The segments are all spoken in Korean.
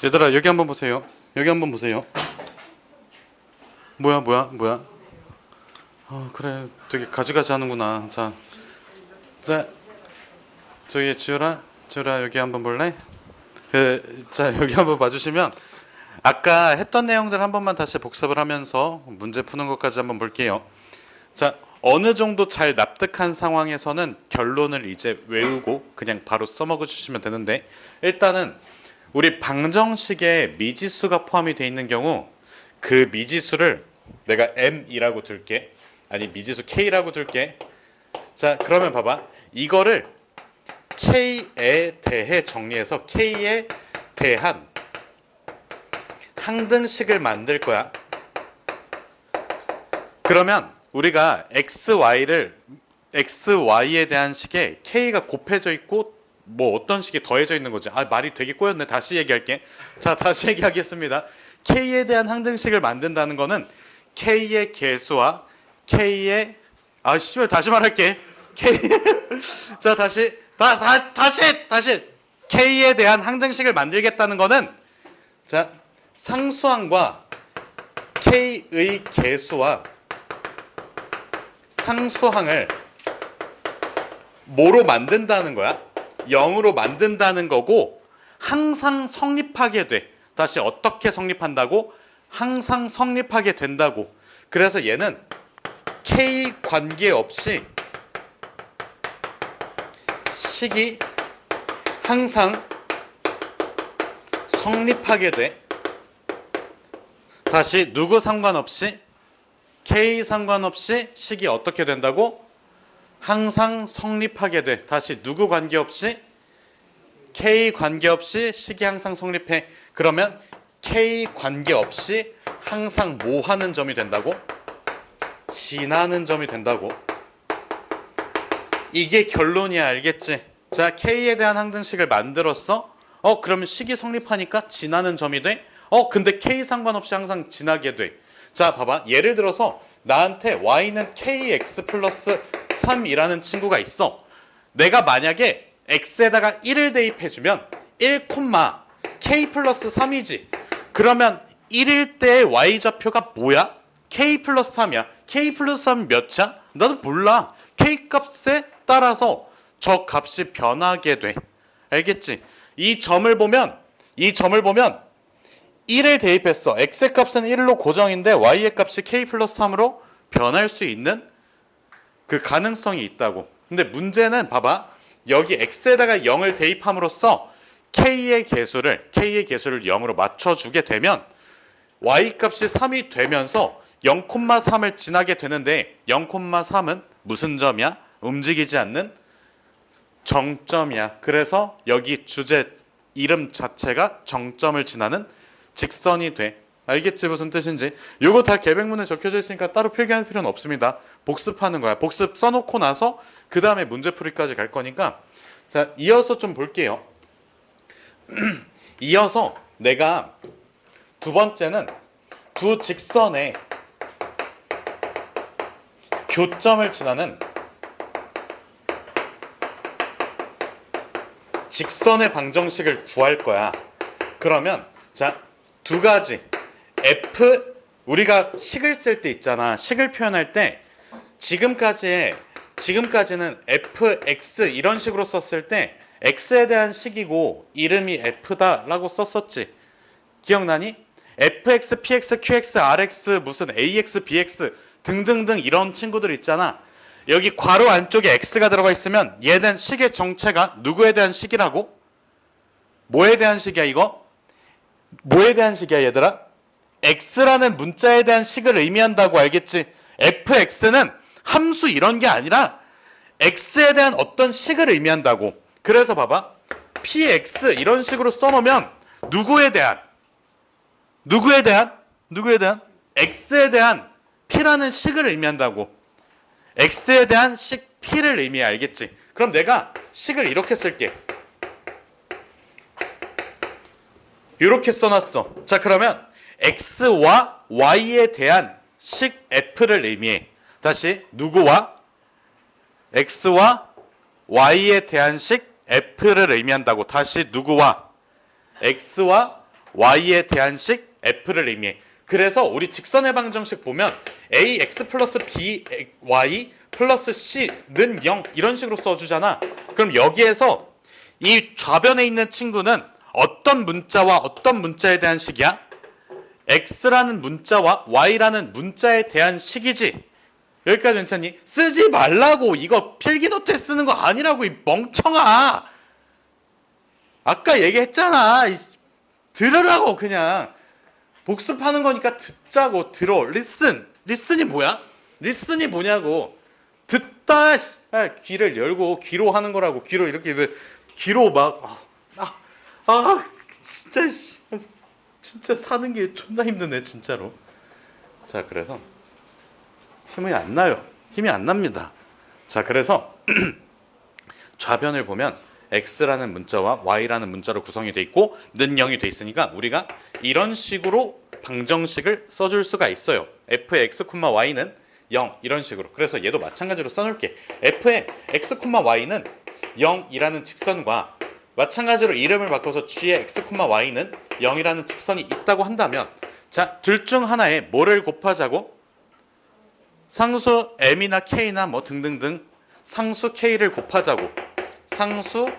얘들아 여기 한번 보세요. 여기 한번 보세요. 뭐야. 그래 되게 가지가지 하는구나. 자 저기 지우라 여기 한번 볼래? 자 여기 한번 봐주시면 아까 했던 내용들 한 번만 다시 복습을 하면서 문제 푸는 것까지 한번 볼게요. 자 어느 정도 잘 납득한 상황에서는 결론을 이제 외우고 그냥 바로 써먹어 주시면 되는데, 일단은 우리 방정식에 미지수가 포함이 되어 있는 경우 그 미지수를 내가 m이라고 둘게. 아니 미지수 k라고 둘게. 자 그러면 봐봐, 이거를 k에 대해 정리해서 k에 대한 항등식을 만들 거야. 그러면 우리가 xy에 대한 식에 k가 곱해져 있고 뭐 어떤 식이 더해져 있는 거지. 말이 되게 꼬였네. 다시 얘기할게. 자 다시 얘기하겠습니다. k에 대한 항등식을 만든다는 거는 k의 개수와 k의 다시 말할게. k 자 다시 k에 대한 항등식을 만들겠다는 거는, 자 상수항과 k의 개수와 상수항을 뭐로 만든다는 거야? 0으로 만든다는 거고, 항상 성립하게 돼. 다시 어떻게 성립한다고? 항상 성립하게 된다고. 그래서 얘는 k 관계없이 식이 항상 성립하게 돼. 다시 누구 상관없이, k 상관없이 식이 어떻게 된다고? 항상 성립하게 돼. 다시 누구 관계없이, k 관계없이 식이 항상 성립해. 그러면 k 관계없이 항상 뭐 하는 점이 된다고? 지나는 점이 된다고. 이게 결론이야. 알겠지? 자 k에 대한 항등식을 만들었어. 그러면 식이 성립하니까 지나는 점이 돼. 근데 k 상관없이 항상 지나게 돼. 자 봐봐, 예를 들어서 나한테 y는 kx 플러스 3이라는 친구가 있어. 내가 만약에 x에다가 1을 대입해주면 1, k 플러스 3이지. 그러면 1일 때의 y좌표가 뭐야? k 플러스 3이야. k 플러스 3 몇이야? 나도 몰라. k 값에 따라서 저 값이 변하게 돼. 알겠지? 이 점을 보면 1을 대입했어. x의 값은 1로 고정인데 y의 값이 k 플러스 3으로 변할 수 있는 그 가능성이 있다고. 근데 문제는 봐봐, 여기 x에다가 0을 대입함으로써 k의 개수를 0으로 맞춰주게 되면 y 값이 3이 되면서 0,3을 지나게 되는데, 0,3은 무슨 점이야? 움직이지 않는 정점이야. 그래서 여기 주제 이름 자체가 정점을 지나는 직선이 돼. 알겠지 무슨 뜻인지? 요거 다 계백문에 적혀져 있으니까 따로 필기할 필요는 없습니다. 복습하는 거야. 복습 써놓고 나서 그 다음에 문제풀이까지 갈 거니까. 자 이어서 좀 볼게요. 이어서 내가 두 번째는 두 직선의 교점을 지나는 직선의 방정식을 구할 거야. 그러면 자 두 가지 우리가 식을 쓸 때 있잖아. 식을 표현할 때 지금까지는 fx 이런 식으로 썼을 때 x에 대한 식이고 이름이 f다라고 썼었지. 기억나니? fx, px, qx, rx, 무슨 ax, bx 등등등 이런 친구들 있잖아. 여기 괄호 안쪽에 x가 들어가 있으면 얘는 식의 정체가 누구에 대한 식이라고? 뭐에 대한 식이야 이거? 뭐에 대한 식이야 얘들아? x라는 문자에 대한 식을 의미한다고. 알겠지? fx는 함수 이런 게 아니라 x에 대한 어떤 식을 의미한다고. 그래서 봐봐, px 이런 식으로 써놓으면 누구에 대한 x에 대한 p라는 식을 의미한다고. x에 대한 식 p를 의미해. 알겠지? 그럼 내가 식을 이렇게 쓸게. 이렇게 써놨어. 자 그러면 x와 y에 대한 식 f를 의미해. 다시 누구와? x와 y에 대한 식 f를 의미한다고. 다시 누구와? x와 y에 대한 식 f를 의미해. 그래서 우리 직선의 방정식 보면 ax 플러스 by 플러스 c는 0 이런 식으로 써주잖아. 그럼 여기에서 이 좌변에 있는 친구는 어떤 문자와 어떤 문자에 대한 식이야? x라는 문자와 y라는 문자에 대한 식이지. 여기까지 괜찮니? 쓰지 말라고. 이거 필기노트에 쓰는 거 아니라고, 이 멍청아. 아까 얘기했잖아. 들으라고. 그냥 복습하는 거니까 듣자고. 들어. 리슨이 뭐야? 리슨이 뭐냐고. 듣다 귀를 열고 귀로 하는 거라고. 귀로 이렇게 귀로 막 진짜 사는 게 존나 힘드네 진짜로. 자, 그래서 힘이 안 나요. 힘이 안 납니다. 자, 그래서 좌변을 보면 x라는 문자와 y라는 문자로 구성이 돼 있고 는 0이 돼 있으니까 우리가 이런 식으로 방정식을 써줄 수가 있어요. fx, y는 0 이런 식으로. 그래서 얘도 마찬가지로 써놓을게. f의 x, y는 0이라는 직선과 마찬가지로 이름을 바꿔서 g의 x, y는 0이라는 직선이 있다고 한다면, 자, 둘 중 하나에 뭐를 곱하자고? 상수 m이나 k나 뭐 등등등 상수 k를 곱하자고. 상수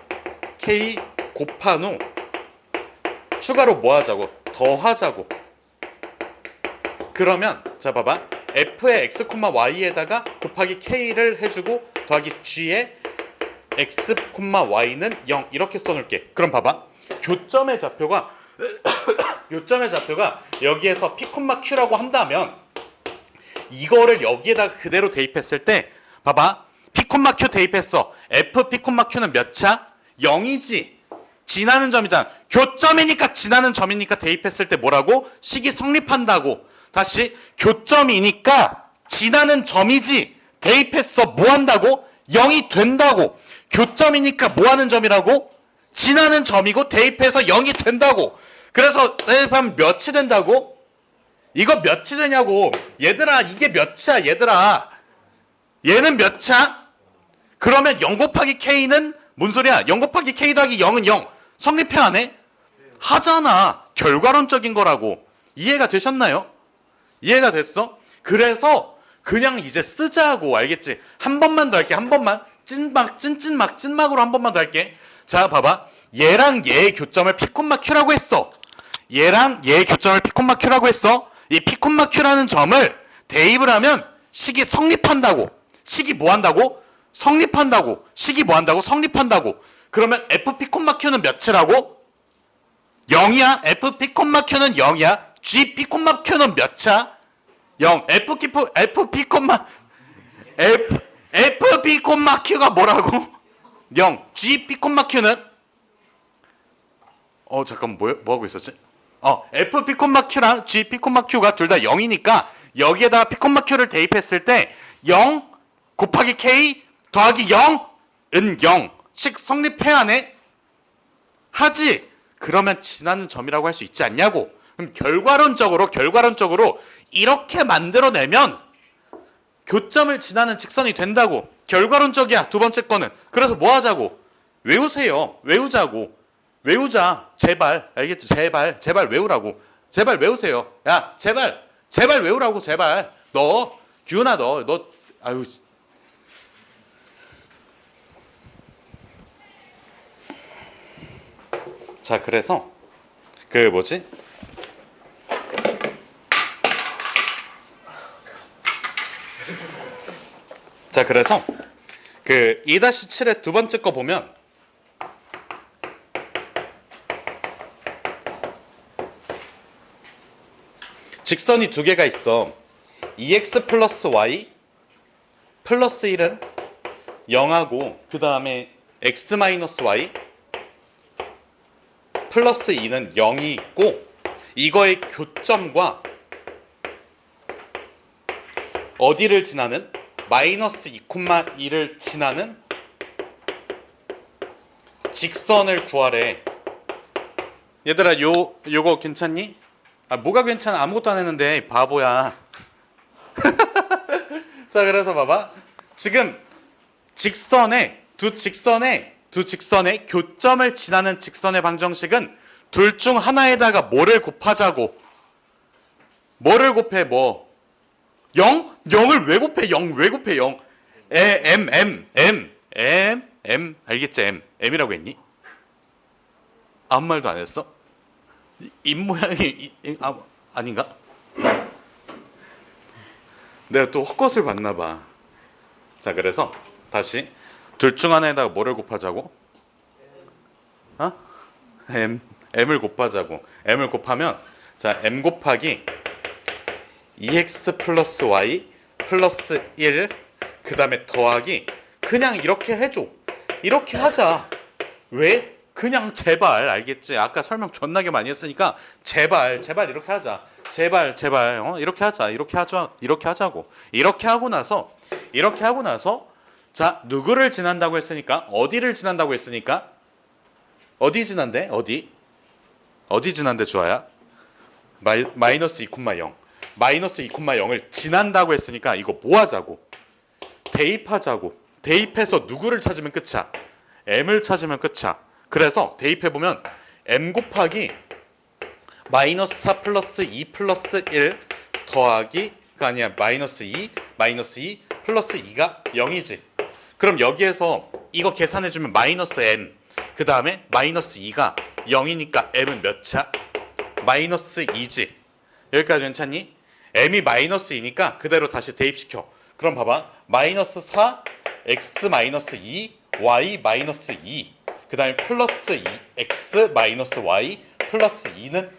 k 곱한 후 추가로 뭐 하자고? 더하자고. 그러면 자 봐봐. f의 x, y에다가 곱하기 k를 해주고 더하기 g의 x, y는 0 이렇게 써놓을게. 그럼 봐봐. 교점의 좌표가 여기에서 p, q라고 한다면 이거를 여기에다가 그대로 대입했을 때 봐봐. p, q 대입했어. f, p, q는 몇 차? 0이지. 지나는 점이잖아. 교점이니까 지나는 점이니까 대입했을 때 뭐라고? 식이 성립한다고. 다시 교점이니까 지나는 점이지. 대입했어. 뭐 한다고? 0이 된다고. 교점이니까 뭐 하는 점이라고? 지나는 점이고 대입해서 0이 된다고. 그래서 대입하면 몇이 된다고? 이거 몇이 되냐고. 얘들아, 이게 몇이야 얘들아. 얘는 몇 차? 그러면 0 곱하기 k는 뭔 소리야? 0 곱하기 k 더하기 0은 0. 성립해 안 해? 하잖아. 결과론적인 거라고. 이해가 되셨나요? 이해가 됐어? 그래서 그냥 이제 쓰자고. 알겠지? 한 번만 더 할게. 한 번만. 찐막으로 한 번만 더 할게. 자, 봐봐. 얘랑 얘의 교점을 p, q라고 했어. 얘랑 얘의 교점을 p, q라고 했어. 이 p, q라는 점을 대입을 하면 식이 성립한다고. 식이 뭐 한다고? 성립한다고. 식이 뭐 한다고? 성립한다고. 그러면 f, p, q는 몇이라고? 0이야. f, p, q는 0이야. g, p, q는 몇 차? 0. f, p, q가 뭐라고? 0. g, p, q는 잠깐 뭐 하고 있었지? f, p, q랑 g, p, q가 둘 다 0이니까 여기에다가 p, q를 대입했을 때 0 곱하기 k 더하기 0은 0. 식 성립해야 하네? 하지. 그러면 지나는 점이라고 할 수 있지 않냐고. 그럼 결과론적으로 이렇게 만들어내면 교점을 지나는 직선이 된다고. 결과론적이야. 두 번째 거는. 그래서 뭐 하자고? 외우세요. 외우자. 제발. 알겠지? 제발 외우라고. 제발 외우세요. 야, 제발 외우라고. 제발. 기훈아 너 아유. 자, 그래서 자, 그래서 2-7의 두 번째 거 보면 직선이 두 개가 있어. 2x 플러스 y 플러스 1은 0하고 그 다음에 x 마이너스 y 플러스 2는 0이 있고, 이거의 교점과 어디를 지나는? 마이너스 2,2를 지나는 직선을 구하래. 얘들아, 요거 괜찮니? 뭐가 괜찮아? 아무것도 안 했는데 바보야. 자, 그래서 봐봐. 지금 두 직선의 교점을 지나는 직선의 방정식은 둘 중 하나에다가 뭐를 곱하자고. 뭐를 곱해 뭐? 0? 0을 왜 곱해? 0 왜 곱해? 0. M 알겠지? M이라고 했니? 아무 말도 안 했어? 입 모양이 아닌가? 내가 또 헛것을 봤나 봐. 자, 그래서 다시 둘 중 하나에다가 뭐를 곱하자고? 어? M을 곱하자고. M을 곱하면 자, M 곱하기 2x 플러스 y 플러스 1 그 다음에 더하기 그냥 이렇게 해줘. 이렇게 하자. 왜? 그냥 제발 알겠지? 아까 설명 존나게 많이 했으니까 제발 이렇게 하자. 제발 이렇게 하자. 이렇게 하자고. 이렇게 하고 나서 자, 누구를 지난다고 했으니까 어디를 지난다고 했으니까 어디 지난대? 어디 지난대 주아야? 마이너스 2,0 마이너스 2,0을 지난다고 했으니까 이거 뭐 하자고? 대입하자고. 대입해서 누구를 찾으면 끝이야? M을 찾으면 끝이야. 그래서 대입해보면 M 곱하기 마이너스 4 플러스 2 플러스 1 더하기가 아니야. 마이너스 2 플러스 2가 0이지. 그럼 여기에서 이거 계산해주면 마이너스 M 그 다음에 마이너스 2가 0이니까 M은 몇이야? 마이너스 2지. 여기까지 괜찮니? M이 마이너스 2니까 그대로 다시 대입시켜. 그럼 봐봐. 마이너스 4 x 마이너스 2 y 마이너스 2 그 다음에 플러스 2 x 마이너스 y 플러스 2는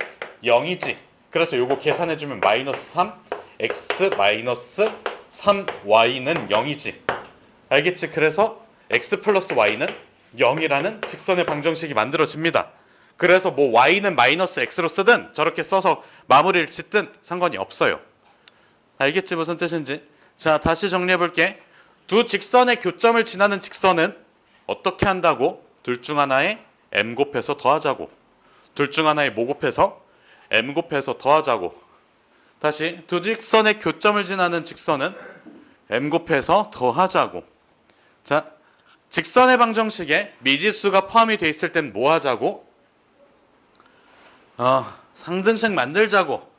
0이지. 그래서 요거 계산해주면 마이너스 3 x 마이너스 3 y는 0이지. 알겠지? 그래서 x 플러스 y는 0이라는 직선의 방정식이 만들어집니다. 그래서 뭐 y는 마이너스 x로 쓰든 저렇게 써서 마무리를 짓든 상관이 없어요. 알겠지? 무슨 뜻인지. 자, 다시 정리해 볼게. 두 직선의 교점을 지나는 직선은 어떻게 한다고? 둘 중 하나에 m 곱해서 더하자고. 둘 중 하나에 뭐 곱해서? m 곱해서 더하자고. 다시 두 직선의 교점을 지나는 직선은 m 곱해서 더하자고. 자, 직선의 방정식에 미지수가 포함이 돼 있을 땐 뭐 하자고? 상등식 만들자고.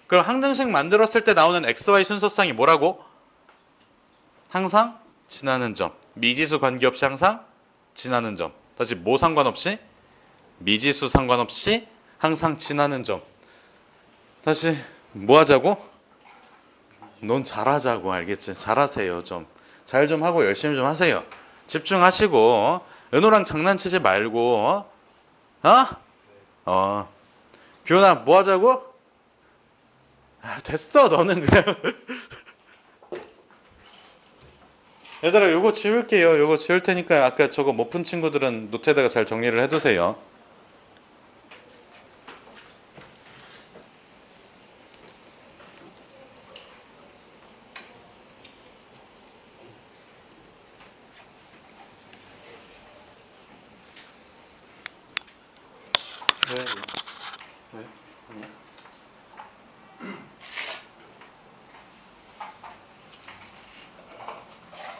그럼 상등식 만들었을 때 나오는 xy 순서상이 뭐라고? 항상 지나는 점. 미지수 관계없이 항상 지나는 점. 다시 뭐 상관없이? 미지수 상관없이 항상 지나는 점. 다시 뭐 하자고? 넌 잘하자고. 알겠지? 잘하세요. 좀. 잘 좀 하고 열심히 좀 하세요. 집중하시고 은호랑 장난치지 말고 규현아 뭐 하자고? 됐어. 너는 그냥 얘들아 요거 지울게요. 요거 지울 테니까 아까 저거 못 푼 친구들은 노트에다가 잘 정리를 해두세요. 왜?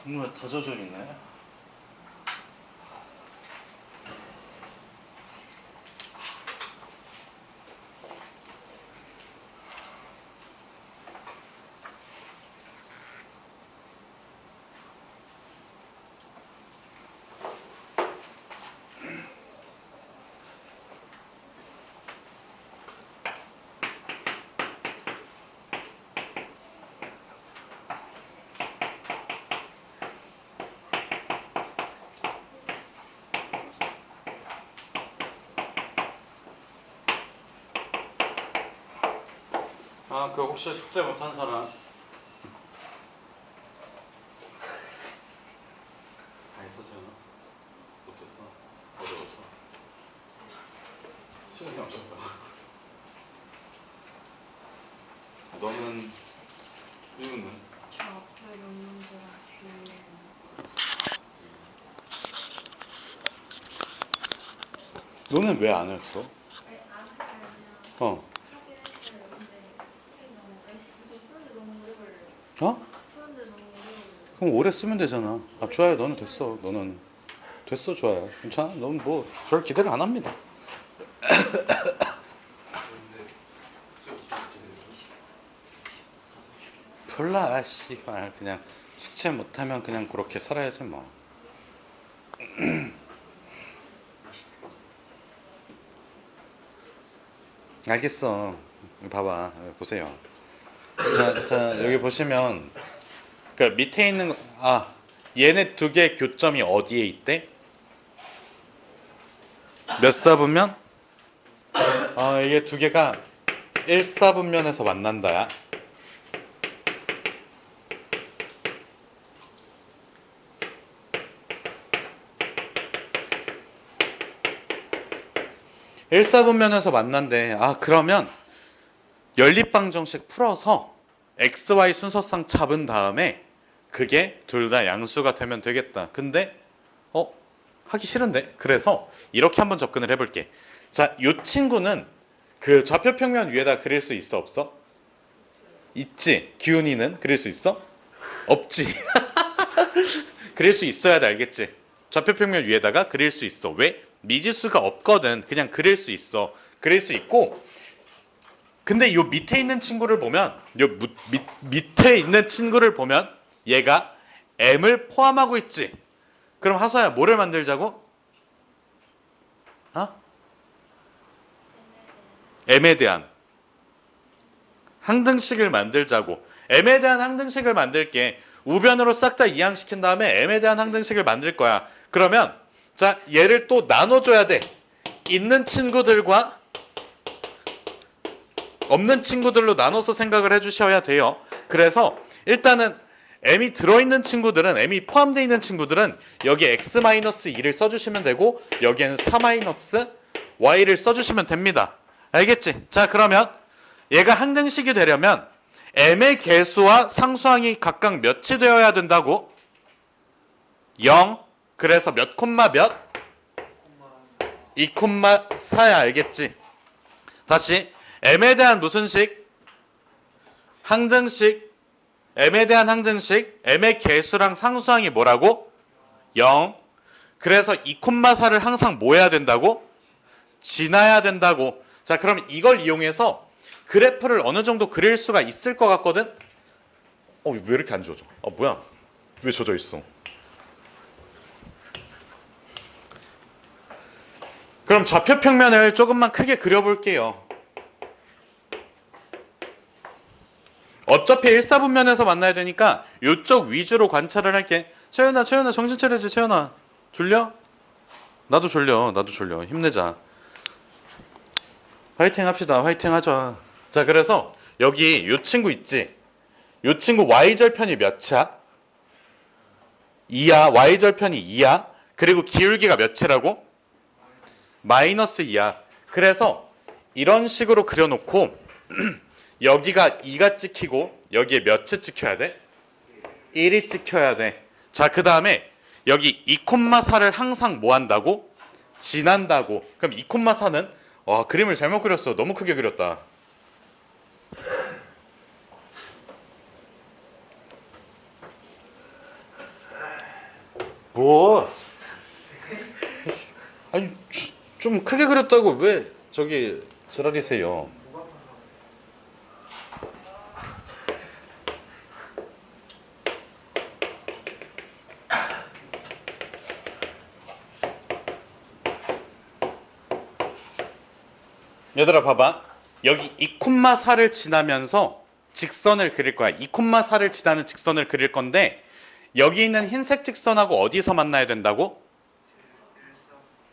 정말 다 젖어 있네. 그 혹시 숙제 못한 사람? 다 했어, 지현아? 못했어? 어려웠어? 시간이 없었다. 너는 이유는? 저 앞에 몇 문제랑 뒤에 너는 왜 안 했어? 안 했어요. 어? 하긴 했어요. 근데 선생님 너무 이거 쓰는데 너무 오래 걸려요. 어? 쓰는데 너무 오래 걸려요. 그럼 오래 쓰면 되잖아. 주아야 너는 됐어. 너는 됐어 주아야. 괜찮아? 너는 뭐 별 기대를 안 합니다. 몰라 씨발 그냥 숙제 못하면 그냥 그렇게 살아야지 뭐. 알겠어. 봐봐 보세요. 자 여기 보시면 그 밑에 있는 얘네 두 개의 교점이 어디에 있대? 몇 사분면? 이게 두 개가 1사분면에서 만난다야. 일사분면에서 만난대. 그러면 연립방정식 풀어서 XY 순서상 잡은 다음에 그게 둘 다 양수가 되면 되겠다. 근데 하기 싫은데. 그래서 이렇게 한번 접근을 해볼게. 자, 요 친구는 그 좌표평면 위에다 그릴 수 있어 없어? 있지. 기훈이는 그릴 수 있어? 없지. 그릴 수 있어야 돼. 알겠지? 좌표평면 위에다가 그릴 수 있어. 왜? 미지수가 없거든. 그냥 그릴 수 있어. 그릴 수 있고, 근데 요 밑에 있는 친구를 보면, 밑에 있는 친구를 보면 얘가 m을 포함하고 있지. 그럼 하서야 뭐를 만들자고? m에 대한 항등식을 만들자고. m에 대한 항등식을 만들게. 우변으로 싹 다 이항시킨 다음에 m에 대한 항등식을 만들 거야. 그러면 자, 얘를 또 나눠줘야 돼. 있는 친구들과 없는 친구들로 나눠서 생각을 해주셔야 돼요. 그래서 일단은 m이 들어있는 친구들은, m이 포함되어 있는 친구들은 여기 x-2를 써주시면 되고 여기에는 4-y를 써주시면 됩니다. 알겠지? 자, 그러면 얘가 항등식이 되려면 m의 개수와 상수항이 각각 몇이 되어야 된다고? 0. 그래서 몇 콤마 몇? 2,4야. 알겠지? 다시 m에 대한 무슨 식? 항등식. m에 대한 항등식. m의 개수랑 상수항이 뭐라고? 0. 그래서 2,4를 항상 뭐 해야 된다고? 지나야 된다고. 자, 그럼 이걸 이용해서 그래프를 어느 정도 그릴 수가 있을 것 같거든? 왜 이렇게 안 지워져? 뭐야? 왜 젖어 있어? 그럼 좌표평면을 조금만 크게 그려볼게요. 어차피 1사분면에서 만나야 되니까 이쪽 위주로 관찰을 할게. 채연아 정신 차려야지. 채연아 졸려? 나도 졸려. 힘내자. 화이팅 합시다. 화이팅 하자. 자, 그래서 여기 요 친구 있지? 요 친구 y절편이 몇이야? 2야. y절편이 2야. 그리고 기울기가 몇이라고? -2야. 그래서 이런 식으로 그려놓고 여기가 2가 찍히고 여기에 몇이 찍혀야 돼? 1이 찍혀야 돼. 자, 그 다음에 여기 2,4를 항상 뭐 한다고? 지난다고. 그럼 2,4는 그림을 잘못 그렸어. 너무 크게 그렸다. 뭐? 아니 좀 크게 그렸다고 왜 저기 지랄이세요? 얘들아 봐봐. 여기 2,4를 지나면서 직선을 그릴 거야. 2,4를 지나는 직선을 그릴 건데 여기 있는 흰색 직선하고 어디서 만나야 된다고?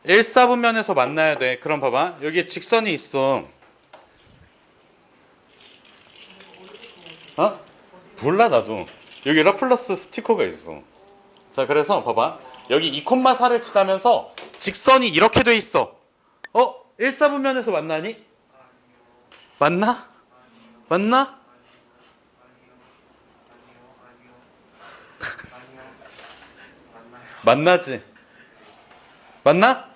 1사분면에서 만나야 돼. 그럼 봐봐. 여기 직선이 있어. 몰라 나도. 여기 라플라스 스티커가 있어. 자, 그래서 봐봐. 여기 2,4를 지나면서 직선이 이렇게 돼 있어. 1사분면에서 만나니? 맞나? 만나지? 맞나?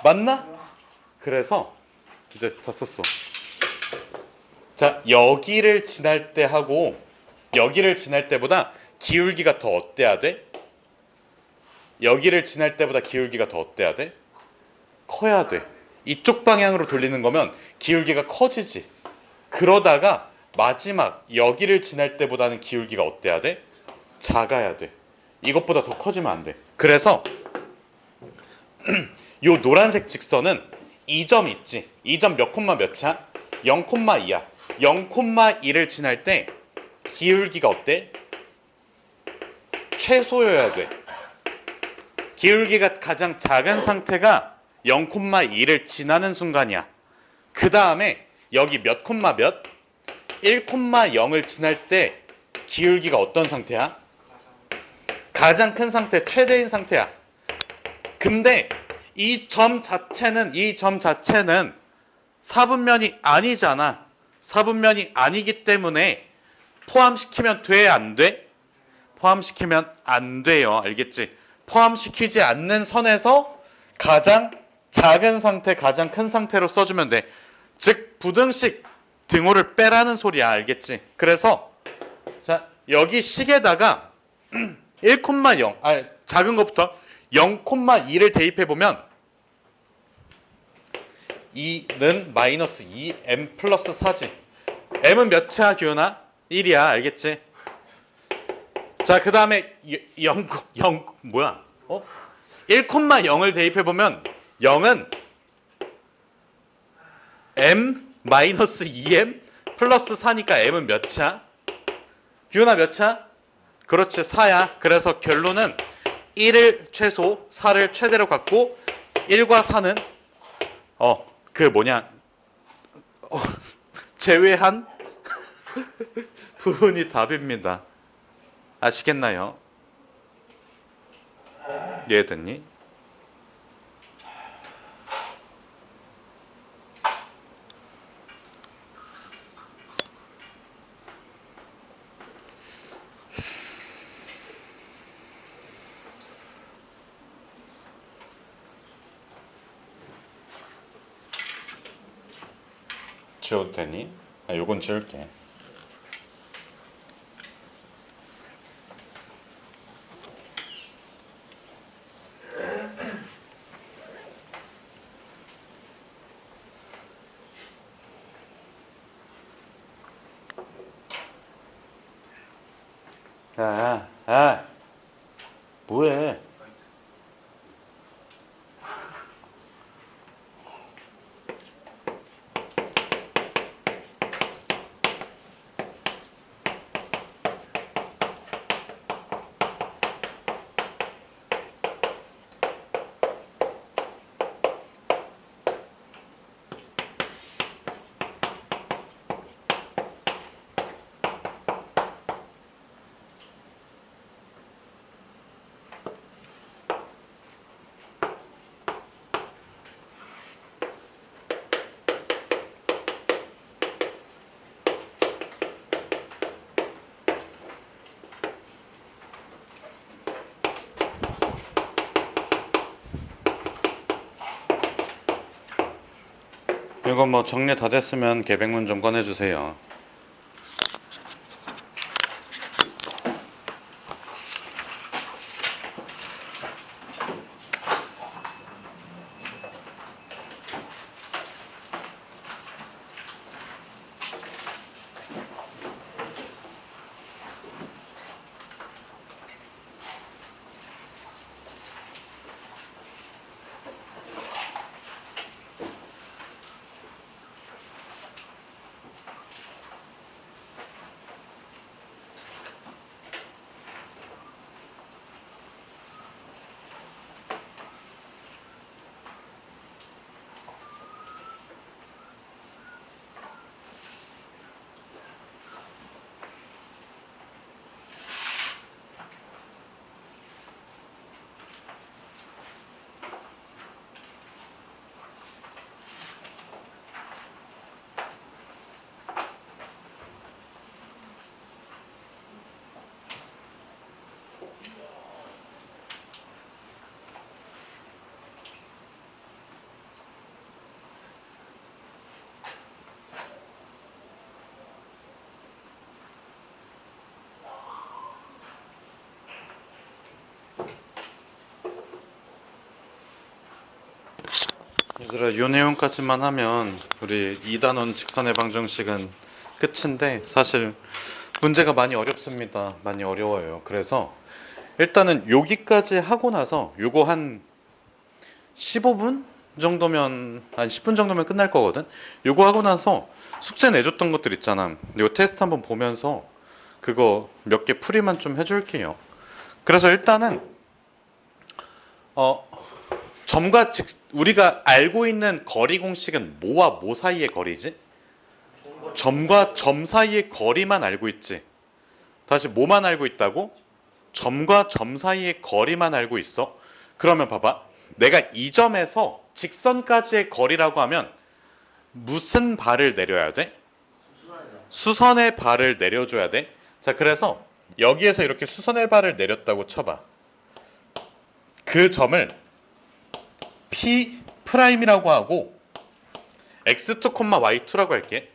맞나? 그래서 이제 다 썼어. 자, 여기를 지날 때 하고 여기를 지날 때보다 기울기가 더 어때야 돼? 여기를 지날 때보다 기울기가 더 어때야 돼? 커야 돼. 이쪽 방향으로 돌리는 거면 기울기가 커지지. 그러다가 마지막 여기를 지날 때보다는 기울기가 어때야 돼? 작아야 돼. 이것보다 더 커지면 안 돼. 그래서 요 노란색 직선은 이 점 있지. 이 점 몇 콤마 몇이야? 0,2야. 0,2를 지날 때 기울기가 어때? 최소여야 돼. 기울기가 가장 작은 상태가 0,2를 지나는 순간이야. 그 다음에 여기 몇 콤마 몇? 1,0을 지날 때 기울기가 어떤 상태야? 가장 큰 상태, 최대인 상태야. 근데 이 점 자체는 사분면이 아니잖아. 사분면이 아니기 때문에 포함시키면 돼, 안 돼? 포함시키면 안 돼요. 알겠지? 포함시키지 않는 선에서 가장 작은 상태, 가장 큰 상태로 써주면 돼. 즉 부등식 등호를 빼라는 소리야. 알겠지? 그래서 자 여기 식에다가 1,0 작은 것부터 0,2를 대입해보면 2는 마이너스 2m 플러스 4지. m은 몇이야 기훈아? 1이야. 알겠지? 자 그 다음에 1,0을 대입해보면 0은 m 마이너스 2m 플러스 4니까 m은 몇이야? 기훈아 몇이야? 그렇지 4야. 그래서 결론은 1을 최소 4를 최대로 갖고 1과 4는 제외한 부분이 답입니다. 아시겠나요? 이해됐니? 지워도 되니? 요건 지울게. 뭐해? 이거 뭐 정리 다 됐으면 계백문 좀 꺼내주세요. 얘들아, 요 내용까지만 하면 우리 2단원 직선의 방정식은 끝인데 사실 문제가 많이 어렵습니다. 많이 어려워요. 그래서 일단은 여기까지 하고 나서 요거 한 15분 정도면, 한 10분 정도면 끝날 거거든. 요거 하고 나서 숙제 내줬던 것들 있잖아. 요 테스트 한번 보면서 그거 몇 개 풀이만 좀 해줄게요. 그래서 일단은 점과 우리가 알고 있는 거리 공식은 뭐와 뭐 사이의 거리지? 점과 점 사이의 거리만 알고 있지. 다시 뭐만 알고 있다고? 점과 점 사이의 거리만 알고 있어. 그러면 봐봐. 내가 이 점에서 직선까지의 거리라고 하면 무슨 발을 내려야 돼? 수선의 발을 내려줘야 돼. 자, 그래서 여기에서 이렇게 수선의 발을 내렸다고 쳐봐. 그 점을 P 프라임이라고 하고 x2, y2라고 할게.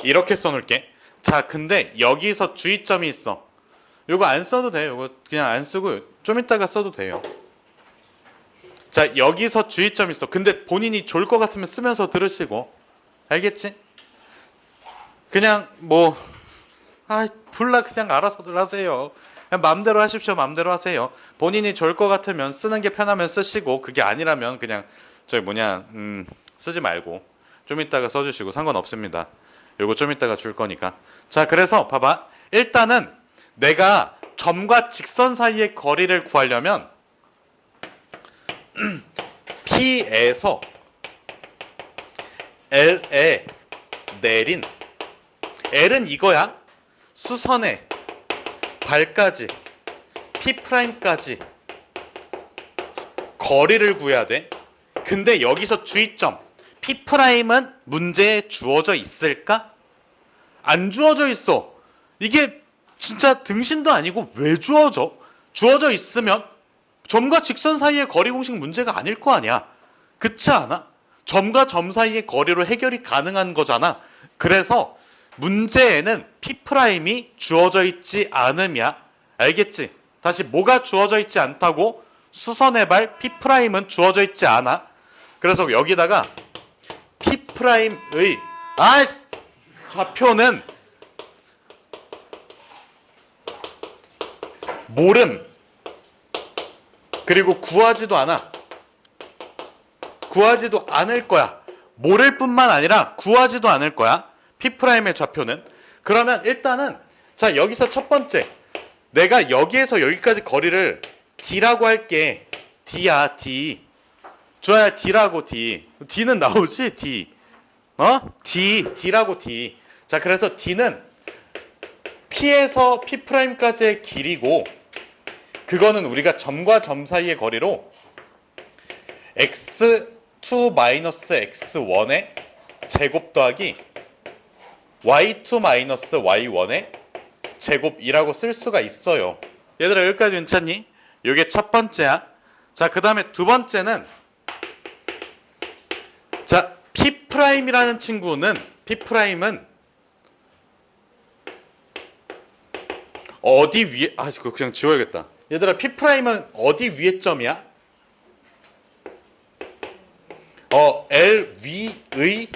이렇게 써놓을게. 자, 근데 여기서 주의점이 있어. 요거 안 써도 돼요. 요거 그냥 안 쓰고 좀 이따가 써도 돼요. 자, 여기서 주의점이 있어. 근데 본인이 좋을 것 같으면 쓰면서 들으시고. 알겠지? 그냥 뭐 몰라, 그냥 알아서들 하세요. 그냥 마음대로 하십시오. 마음대로 하세요. 본인이 좋을 것 같으면 쓰는 게 편하면 쓰시고, 그게 아니라면 그냥 쓰지 말고 좀 이따가 써주시고 상관없습니다. 요거 좀 이따가 줄 거니까. 자, 그래서 봐봐. 일단은 내가 점과 직선 사이의 거리를 구하려면 P에서 L에 내린 L은 이거야. 수선의 발까지 P'까지 거리를 구해야 돼. 근데 여기서 주의점, P'은 문제에 주어져 있을까? 안 주어져 있어. 이게 진짜 등신도 아니고 왜 주어져? 주어져 있으면 점과 직선 사이의 거리 공식 문제가 아닐 거 아니야. 그렇지 않아? 점과 점 사이의 거리로 해결이 가능한 거잖아. 그래서 문제에는 P'이 주어져 있지 않음이야. 알겠지? 다시 뭐가 주어져 있지 않다고? 수선의 발 P'은 주어져 있지 않아. 그래서 여기다가 P'의 좌표는 모름. 그리고 구하지도 않아. 구하지도 않을 거야. 모를 뿐만 아니라 구하지도 않을 거야. P'의 좌표는. 그러면 일단은 자, 여기서 첫 번째, 내가 여기에서 여기까지 거리를 D라고 할게. D야, D. 주아야, D라고. D는 나오지? D. D라고. D. 자, 그래서 D는 P에서 P'까지의 길이고, 그거는 우리가 점과 점 사이의 거리로 x2-x1의 제곱 더하기 y2-y1의 제곱이라고 쓸 수가 있어요. 얘들아, 여기까지 괜찮니? 이게 첫 번째야. 자, 그 다음에 두 번째는, 자, P'이라는 친구는, P'은 어디 위에, 이거 그냥 지워야겠다. 얘들아, P'은 어디 위에 점이야? L 위의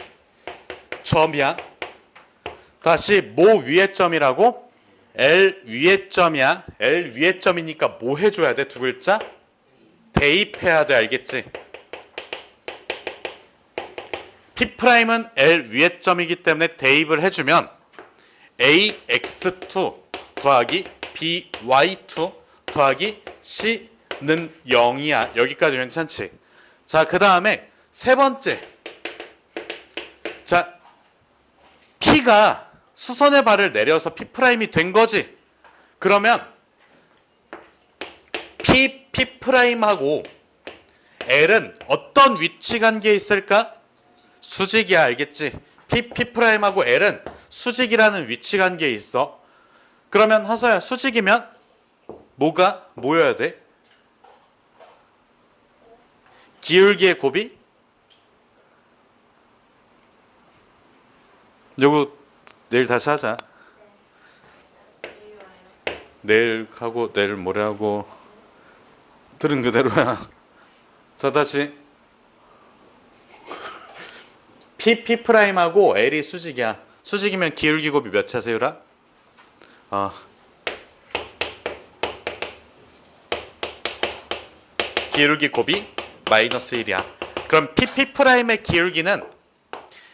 점이야. 다시 뭐 위에 점이라고? L 위에 점이야. L 위에 점이니까 뭐 해줘야 돼? 두 글자? 대입해야 돼. 알겠지? P'은 L 위에 점이기 때문에 대입을 해주면 AX2 더하기 BY2 더하기 C는 0이야. 여기까지 괜찮지? 자, 그 다음에 세 번째. 자, P가 수선의 발을 내려서 P'이 된 거지. 그러면 P'하고 L은 어떤 위치 관계에 있을까? 수직이야. 알겠지? P'하고 L은 수직이라는 위치 관계에 있어. 그러면 하서야, 수직이면 뭐가 모여야 돼? 기울기의 곱이? 요거 내일 다시 하자. 내일 하고 내일 모레 하고 들은 그대로야. 자, 다시 P 프라임하고 L이 수직이야. 수직이면 기울기 곱이 몇이야, 세율아? 기울기 곱이 마이너스 1이야. 그럼 P 프라임의 기울기는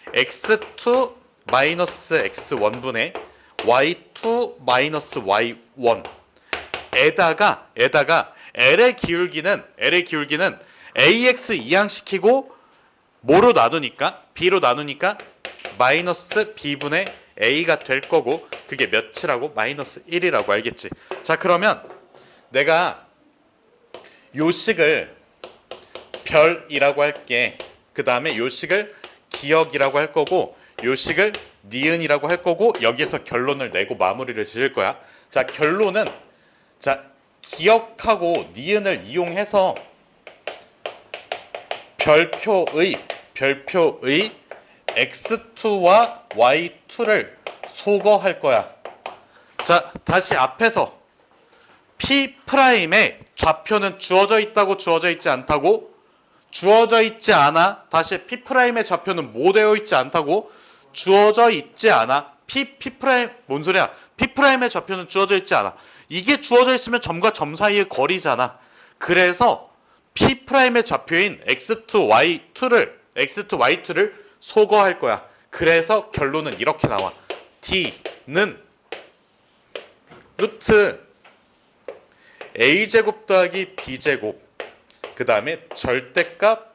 x2 마이너스 x1분의 y2 마이너스 y1 에다가 L의 기울기는 AX 이항시키고 뭐로 나누니까? B로 나누니까 마이너스 B분의 A가 될 거고 그게 몇이라고? 마이너스 1이라고 알겠지? 자, 그러면 내가 요 식을 별이라고 할게. 그 다음에 요 식을 기억이라고 할 거고 요 식을 니은이라고 할 거고 여기에서 결론을 내고 마무리를 지을 거야. 자, 결론은 자, 기억하고 니은을 이용해서 별표의 x2와 y2를 소거할 거야. 자, 다시 앞에서 P 프라임의 좌표는 주어져 있다고 주어져 있지 않다고? 주어져 있지 않아. 다시 P 프라임의 좌표는 뭐 되어 있지 않다고? 주어져 있지 않아. P 프라임 뭔 소리야? P 프라임의 좌표는 주어져 있지 않아. 이게 주어져 있으면 점과 점 사이의 거리잖아. 그래서 P 프라임의 좌표인 x2, y2를 소거할 거야. 그래서 결론은 이렇게 나와. T는 루트 a제곱 더하기 b제곱 그 다음에 절대값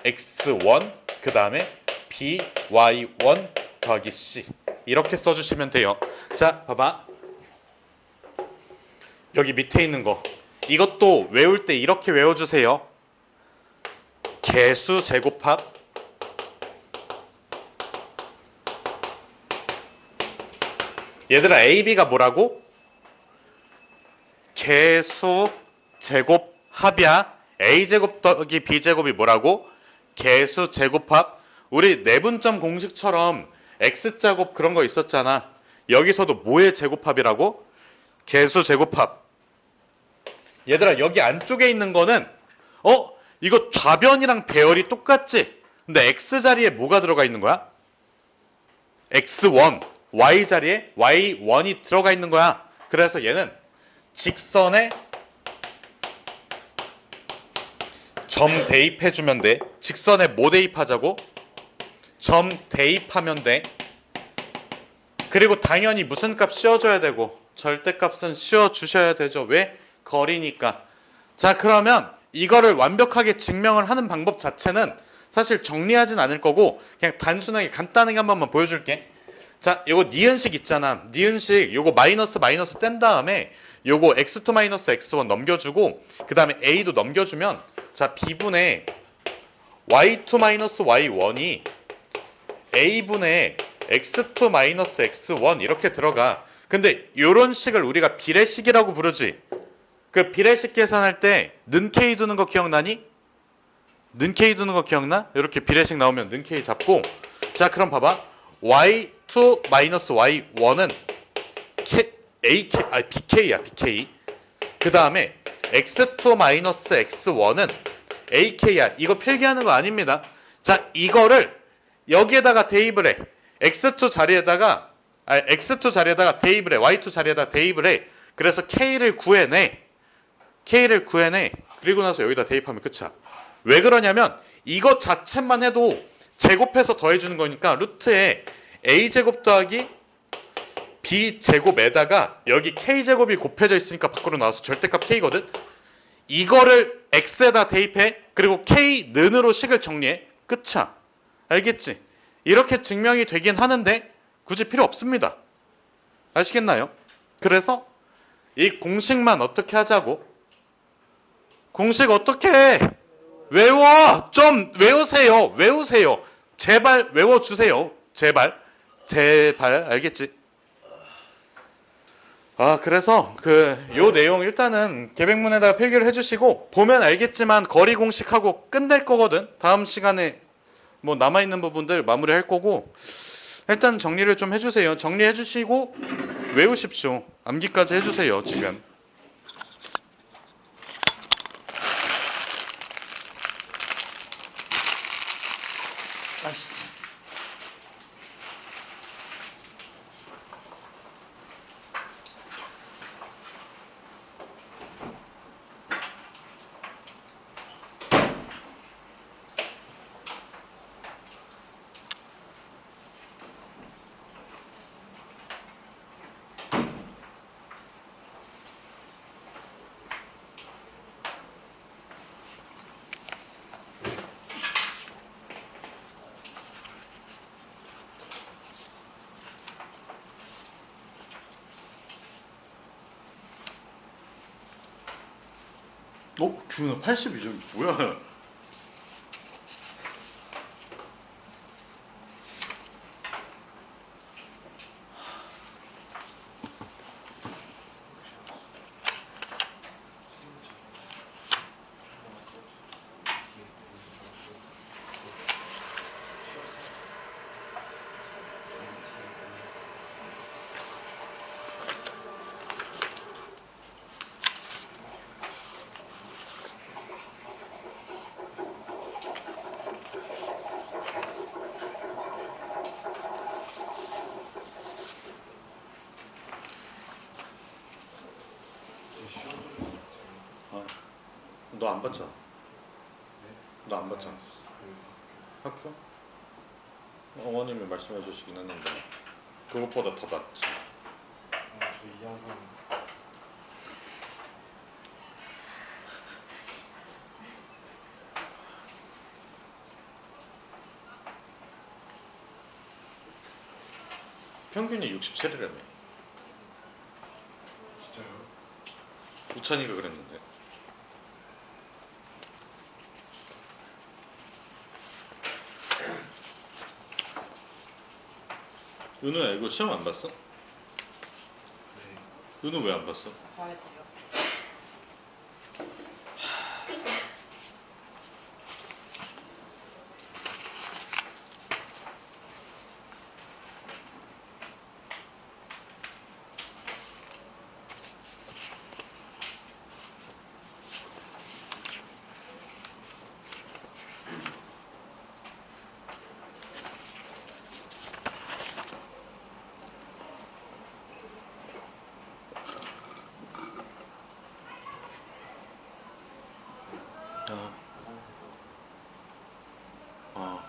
ax1 그 다음에 by1 더하기 c 이렇게 써주시면 돼요. 자, 봐봐. 여기 밑에 있는 거 이것도 외울 때 이렇게 외워주세요. 개수 제곱합 얘들아 AB가 뭐라고? 개수 제곱합이야. A제곱 더하기 B제곱이 뭐라고? 개수 제곱합. 우리 내분점 공식처럼 X제곱 그런 거 있었잖아. 여기서도 뭐의 제곱합이라고? 개수 제곱합. 얘들아 여기 안쪽에 있는 거는 이거 좌변이랑 배열이 똑같지? 근데 X 자리에 뭐가 들어가 있는 거야? X1 Y 자리에 Y1이 들어가 있는 거야. 그래서 얘는 직선에 점 대입해주면 돼. 직선에 뭐 대입하자고? 점 대입하면 돼. 그리고 당연히 무슨 값 씌워줘야 되고 절대값은 씌워주셔야 되죠. 왜? 거리니까. 자, 그러면 이거를 완벽하게 증명을 하는 방법 자체는 사실 정리하진 않을 거고 그냥 단순하게 간단하게 한 번만 보여줄게. 자, 요거 니은식 있잖아. 니은식 요거 마이너스 뗀 다음에 요거 x2 마이너스 x1 넘겨주고 그 다음에 a도 넘겨주면 자, b분의 y2 마이너스 y1이 a분의 x2 마이너스 x1 이렇게 들어가. 근데 요런 식을 우리가 비례식이라고 부르지. 그 비례식 계산할 때 는 k 두는 거 기억나니? 는 k 두는 거 기억나? 이렇게 비례식 나오면 는 k 잡고 자, 그럼 봐봐. y2 마이너스 y1은 bk야. bk. 그 다음에 x2 마이너스 x1은 ak야. 이거 필기하는 거 아닙니다. 자, 이거를 여기에다가 대입을 해. x2 자리에다가 대입을 해. y2 자리에다가 대입을 해. 그래서 k를 구해내. 그리고 나서 여기다 대입하면 끝이야. 왜 그러냐면 이것 자체만 해도 제곱해서 더해주는 거니까 루트에 a제곱 더하기 b제곱에다가 여기 k제곱이 곱해져 있으니까 밖으로 나와서 절대값 k거든. 이거를 x에다 대입해. 그리고 k는으로 식을 정리해. 끝이야. 알겠지? 이렇게 증명이 되긴 하는데 굳이 필요 없습니다. 아시겠나요? 그래서 이 공식만 어떻게 하자고? 공식 어떻게 해? 외워! 좀 외우세요. 제발 외워주세요. 제발 알겠지? 그래서 요 내용 일단은 계획문에다가 필기를 해주시고 보면 알겠지만 거리 공식하고 끝낼 거거든. 다음 시간에 뭐 남아있는 부분들 마무리할 거고 일단 정리를 좀 해주세요. 정리해 주시고 외우십시오. 암기까지 해주세요. 지금 아이씨. 규현아 82점 뭐야? 너 안 봤잖아. 너 안 봤잖아. 학교? 어머님이 말씀해 주시긴 했는데 그것보다 더 낫지. 저 이하선 평균이 67이라며. 진짜요? 우찬이가 그랬는데. 은우야 이거 시험 안 봤어? 네. 은우 왜 안 봤어? 봐야 돼요. 어.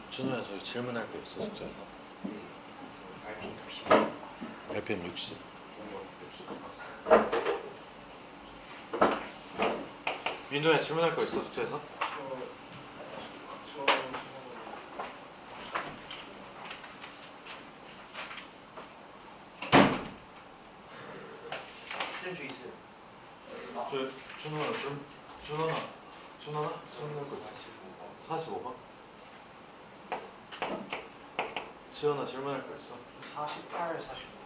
준우야 저기 질문할 거 있어 숙제에서. 알고 60. 발표는 60. 민준야 질문할 거 있어 숙제에서? 쌤 저 있어요. 준원아 질문할 거 있어. 45번? 지원아 질문할 거 있어? 48, 45.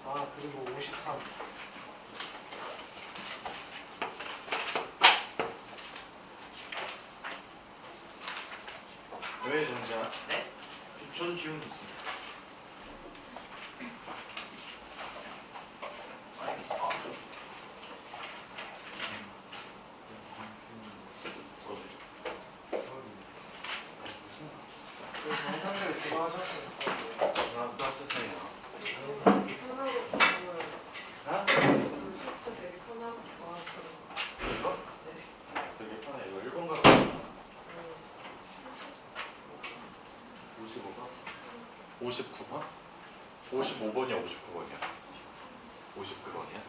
아 그리고 53. 왜 정지야? 네? 전 지금 있어요. 정상적으로 그거 하셨어요. 나 세상이야. 편하고 좋아요. 아? 저 되게 편하고 좋아하더라고요. 이거? 네. 되게 편해. 이거 1번 가고 55번? 59번? 55번이야 59번이야? 59번이야?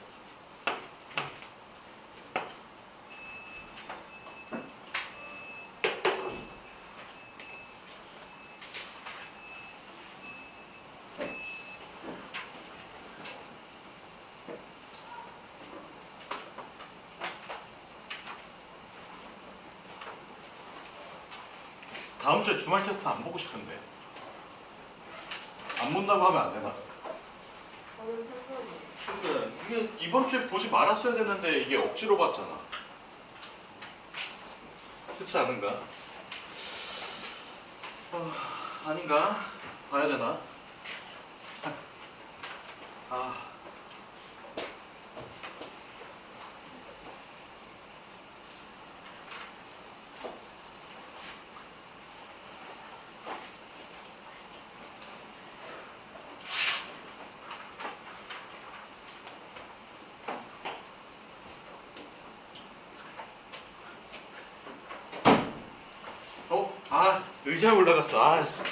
다음 주에 주말 테스트 안 보고 싶은데 안 본다고 하면 안 되나? 저는 상관없어요. 근데 이게 이번 주에 보지 말았어야 되는데 이게 억지로 봤잖아. 그렇지 않은가? 아닌가? 봐야 되나? 아. 의자에 올라갔어. 아, 씨.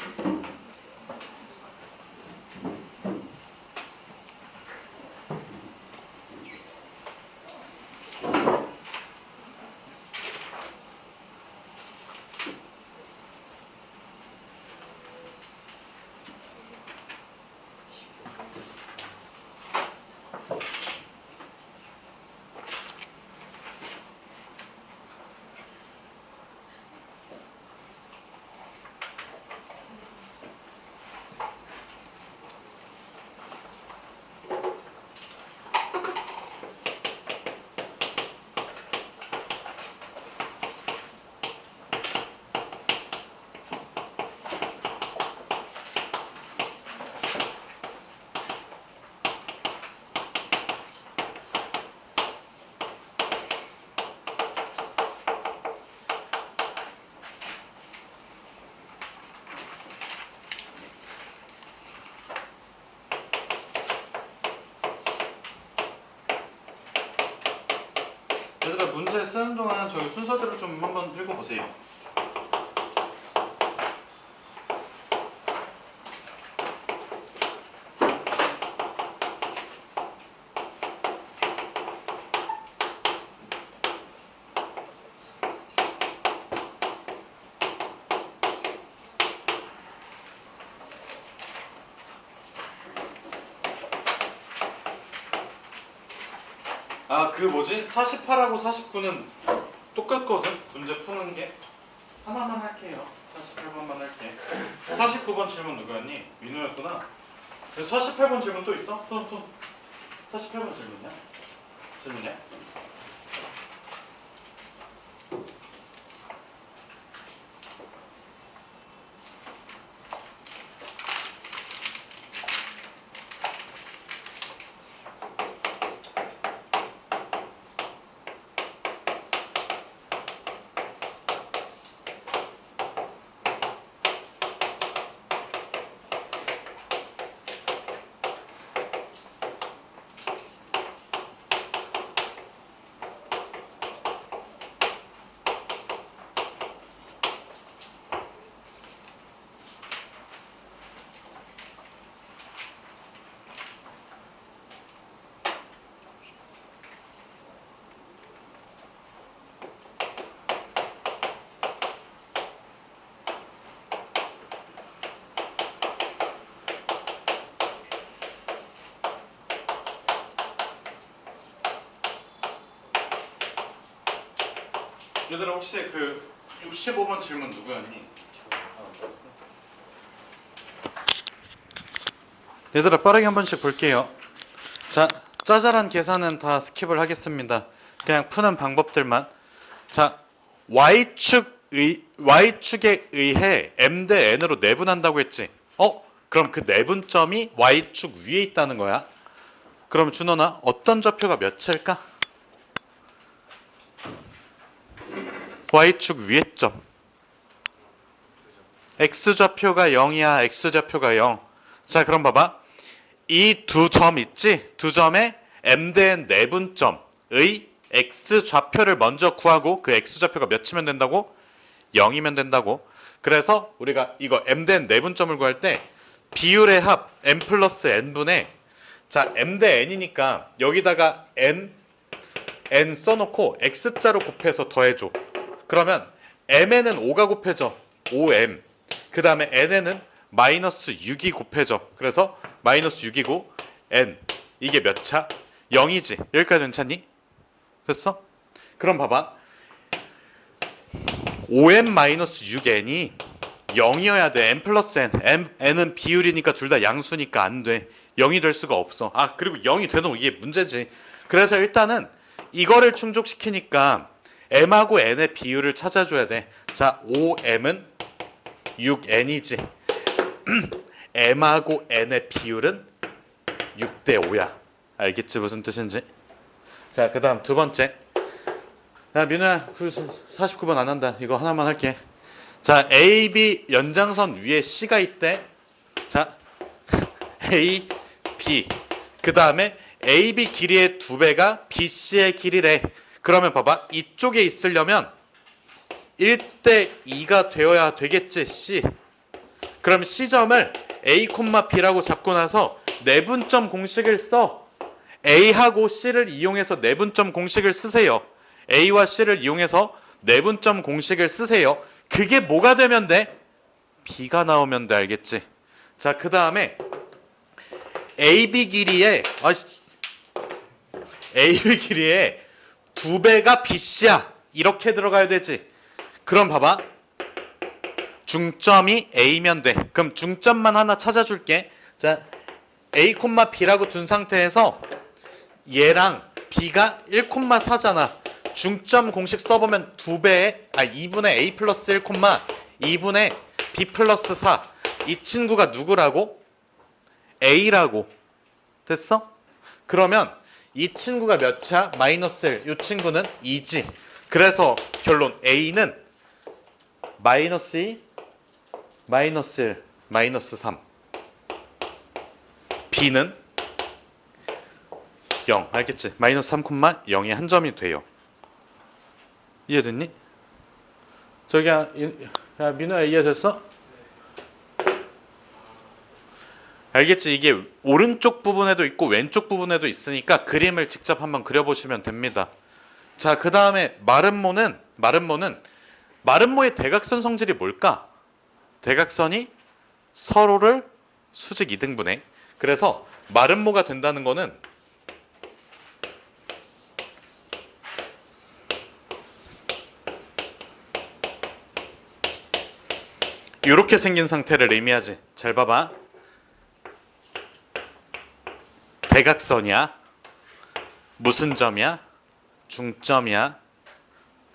얘들아, 문제 쓰는 동안 저기 순서대로 좀 한번 읽어보세요. 아, 그 뭐지? 48하고 49는 똑같거든? 문제 푸는 게. 하나만 할게요. 48번만 할게. 49번 질문 누구였니? 민호였구나. 그래서 48번 질문 또 있어? 손. 48번 질문이야? 질문이야? 얘들아, 혹시 그 65번 질문 누구였니? 얘들아, 빠르게 한 번씩 볼게요. 자, 짜잘한 계산은 다 스킵을 하겠습니다. 그냥 푸는 방법들만. 자, y축에 의해 m 대 n으로 내분한다고 했지. 그럼 그 내분점이 y축 위에 있다는 거야. 그럼 준호나 어떤 좌표가 몇일까? y축 위에 점. x좌표가 0이야, x좌표가 0. 자, 그럼 봐봐. 이 두 점 있지? 두 점에 m 대 n 내분점의 x좌표를 먼저 구하고 그 x좌표가 몇이면 된다고? 0이면 된다고. 그래서 우리가 이거 m 대 n 내분점을 구할 때 비율의 합 m 플러스 n분의, 자, m 대 n이니까 여기다가 n 써놓고 x자로 곱해서 더해줘. 그러면 m에는 5가 곱해져. 5m. 그 다음에 n에는 마이너스 6이 곱해져. 그래서 마이너스 6이고 n 이게 몇 차? 0이지. 여기까지 괜찮니? 됐어? 그럼 봐봐. 5m 마이너스 6n이 0이어야 돼. n 플러스 n. n은 비율이니까 둘 다 양수니까 안 돼. 0이 될 수가 없어. 아, 그리고 0이 되는 이게 문제지. 그래서 일단은 이거를 충족시키니까 m하고 n의 비율을 찾아줘야 돼. 자, 5m은 6n이지. m하고 n의 비율은 6대 5야. 알겠지 무슨 뜻인지? 자, 그 다음 두 번째. 야, 민우야, 49번 안 한다. 이거 하나만 할게. 자, AB 연장선 위에 C가 있대. 자, A, B. 그 다음에 AB 길이의 2배가 BC의 길이래. 그러면 봐봐. 이쪽에 있으려면 1대 2가 되어야 되겠지, C. 그럼 C점을 A, B라고 잡고 나서 내분점 공식을 써. A하고 C를 이용해서 내분점 공식을 쓰세요. A와 C를 이용해서 내분점 공식을 쓰세요. 그게 뭐가 되면 돼? B가 나오면 돼. 알겠지? 자, 그 다음에 AB 길이에 AB 길이에 2배가 BC야. 이렇게 들어가야 되지. 그럼 봐봐. 중점이 A면 돼. 그럼 중점만 하나 찾아줄게. 자, A, B라고 둔 상태에서 얘랑 B가 1,4잖아. 중점 공식 써보면 2분의 A 플러스 1, 2분의 B 플러스 4. 이 친구가 누구라고? A라고. 됐어? 그러면 이 친구가 몇이야? 마이너스 1. 이 친구는 2지. 그래서 결론 A는 마이너스 2, 마이너스 1, 마이너스 3. B는 0. 알겠지? 마이너스 3,0이 한 점이 돼요. 이해됐니? 저기야, 야, 민우야, 이해됐어? 알겠지? 이게 오른쪽 부분에도 있고 왼쪽 부분에도 있으니까 그림을 직접 한번 그려보시면 됩니다. 자, 그 다음에 마름모의 대각선 성질이 뭘까? 대각선이 서로를 수직 2등분해. 그래서 마름모가 된다는 거는 이렇게 생긴 상태를 의미하지. 잘 봐봐. 대각선이야. 무슨 점이야? 중점이야.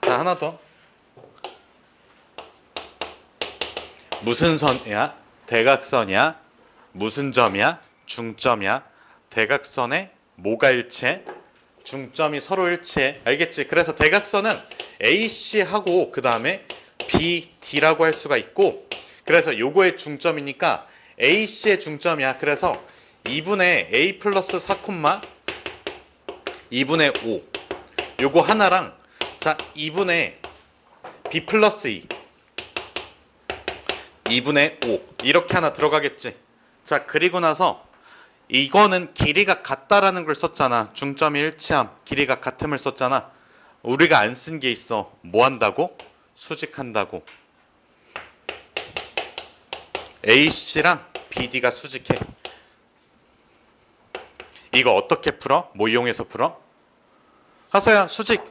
자, 하나 더. 무슨 선이야? 대각선이야. 무슨 점이야? 중점이야. 대각선에 뭐가 일치해? 중점이 서로 일치해. 알겠지? 그래서 대각선은 AC하고 그 다음에 BD라고 할 수가 있고, 그래서 요거의 중점이니까 AC의 중점이야. 그래서 2분의 A 플러스 4, 2분의 5. 요거 하나랑, 자, 2분의 B 플러스 2. 2분의 5. 이렇게 하나 들어가겠지. 자, 그리고 나서 이거는 길이가 같다라는 걸 썼잖아. 중점이 일치함, 길이가 같음을 썼잖아. 우리가 안 쓴 게 있어. 뭐 한다고? 수직한다고. AC랑 BD가 수직해. 이거 어떻게 풀어? 뭐 이용해서 풀어? 하서야, 수직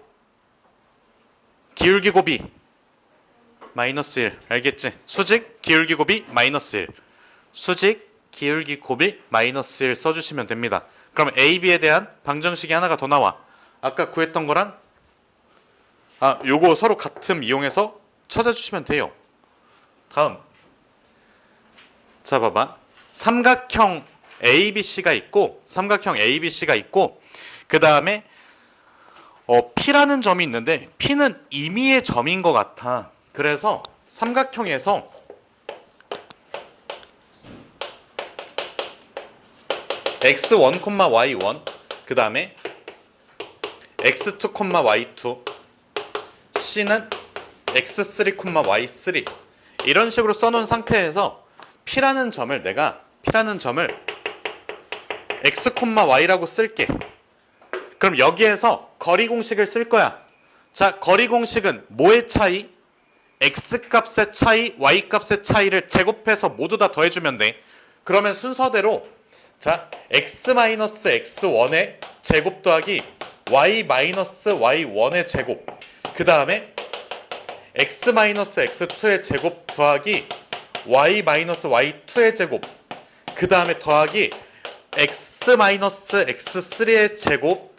기울기 곱이 마이너스 1. 알겠지? 수직 기울기 곱이 마이너스 1. 수직 기울기 곱이 마이너스 1 써주시면 됩니다. 그럼 AB에 대한 방정식이 하나가 더 나와. 아까 구했던 거랑 요거 서로 같음 이용해서 찾아주시면 돼요. 다음. 자, 봐봐. 삼각형 ABC가 있고, 그 다음에 P라는 점이 있는데 P는 임의의 점인 것 같아. 그래서 삼각형에서 x1, y1, 그 다음에 x2, y2, C는 x3, y3 이런 식으로 써놓은 상태에서 P라는 점을 x, y라고 쓸게. 그럼 여기에서 거리 공식을 쓸 거야. 자, 거리 공식은 뭐의 차이? x 값의 차이, y 값의 차이를 제곱해서 모두 다 더해주면 돼. 그러면 순서대로 자, x-x1의 제곱 더하기 y-y1의 제곱, 그 다음에 x-x2의 제곱 더하기 y-y2의 제곱, 그 다음에 더하기 x-x3의 제곱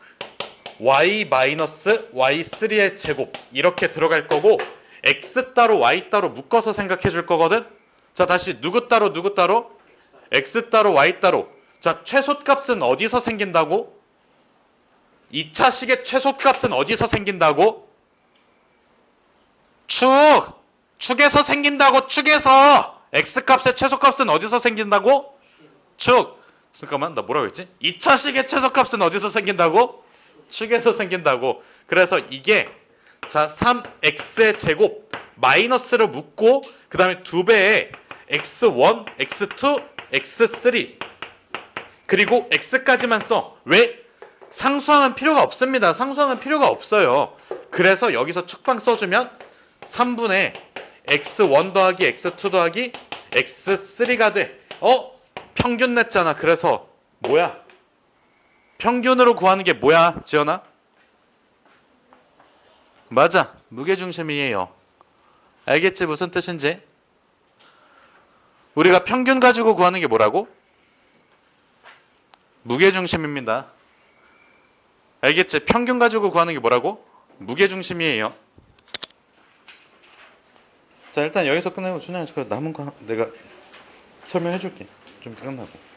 y-y3의 제곱, 이렇게 들어갈 거고 x 따로 y 따로 묶어서 생각해 줄 거거든. 자, 다시 누구 따로 누구 따로? x 따로 y 따로. 자, 최소값은 어디서 생긴다고? 2차식의 최소값은 어디서 생긴다고? 축에서 생긴다고. 축에서. x값의 최소값은 어디서 생긴다고? 축. 잠깐만, 나 뭐라고 했지? 2차식의 최소값은 어디서 생긴다고? 축에서 생긴다고. 그래서 이게 자 3x의 제곱 마이너스를 묶고 그 다음에 2배의 x1, x2, x3 그리고 x까지만 써. 왜? 상수항은 필요가 없습니다. 상수항은 필요가 없어요. 그래서 여기서 축방 써주면 3분의 x1 더하기 x2 더하기 x3가 돼. 평균 냈잖아. 그래서 뭐야? 평균으로 구하는 게 뭐야, 지연아? 맞아. 무게중심이에요. 알겠지? 무슨 뜻인지? 우리가 평균 가지고 구하는 게 뭐라고? 무게중심입니다. 알겠지? 평균 가지고 구하는 게 뭐라고? 무게중심이에요. 자, 일단 여기서 끝내고 준영이 남은 거 내가 설명해 줄게. 좀 끝나고.